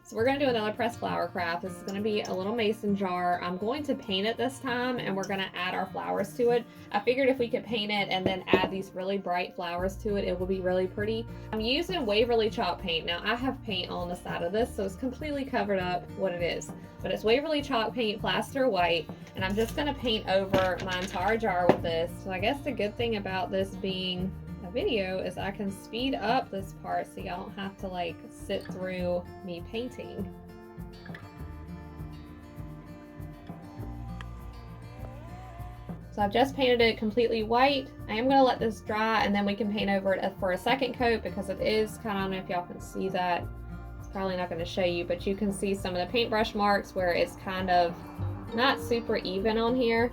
So we're gonna do another pressed flower craft. This is gonna be a little mason jar. I'm going to paint it this time and we're gonna add our flowers to it. I figured if we could paint it and then add these really bright flowers to it, it will be really pretty. I'm using Waverly chalk paint. Now I have paint on the side of this, so it's completely covered up what it is. But it's Waverly chalk paint, plaster white, and I'm just gonna paint over my entire jar with this. So I guess the good thing about this being video is I can speed up this part so y'all don't have to like sit through me painting. So I've just painted it completely white. I am going to let this dry and then we can paint over it for a second coat because it is kind of, I don't know if y'all can see that. It's probably not going to show you, but you can see some of the paintbrush marks where it's kind of not super even on here,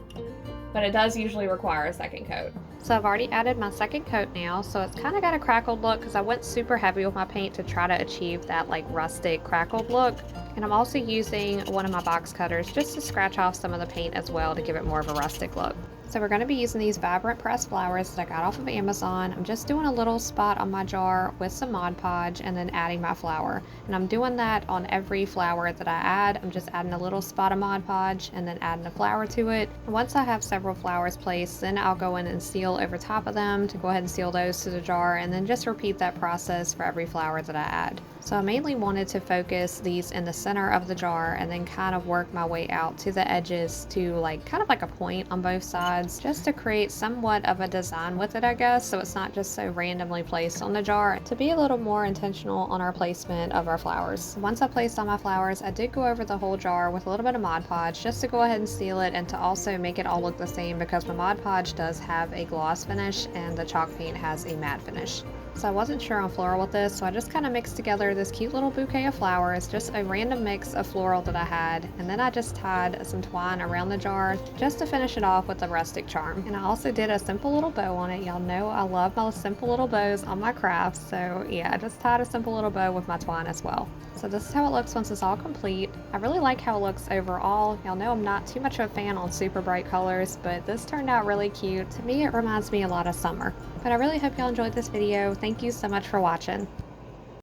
but it does usually require a second coat. So I've already added my second coat now, so it's kind of got a crackled look because I went super heavy with my paint to try to achieve that like rustic crackled look. And I'm also using one of my box cutters just to scratch off some of the paint as well to give it more of a rustic look. So we're going to be using these vibrant pressed flowers that I got off of Amazon. I'm just doing a little spot on my jar with some Mod Podge and then adding my flower. And I'm doing that on every flower that I add. I'm just adding a little spot of Mod Podge and then adding a flower to it. And once I have several flowers placed, then I'll go in and seal over top of them to go ahead and seal those to the jar, and then just repeat that process for every flower that I add. So I mainly wanted to focus these in the center of the jar and then kind of work my way out to the edges to like kind of like a point on both sides, just to create somewhat of a design with it, I guess, so it's not just so randomly placed on the jar, to be a little more intentional on our placement of our flowers. Once I placed all my flowers, I did go over the whole jar with a little bit of Mod Podge just to go ahead and seal it and to also make it all look the same because my Mod Podge does have a gloss finish and the chalk paint has a matte finish. So I wasn't sure on floral with this, so I just kind of mixed together this cute little bouquet of flowers, just a random mix of floral that I had, and then I just tied some twine around the jar just to finish it off with a rustic charm. And I also did a simple little bow on it. Y'all know I love my simple little bows on my crafts, so yeah, I just tied a simple little bow with my twine as well. So this is how it looks once it's all complete. I really like how it looks overall. Y'all know I'm not too much of a fan on super bright colors, but this turned out really cute. To me, it reminds me a lot of summer. But I really hope y'all enjoyed this video. Thank you so much for watching.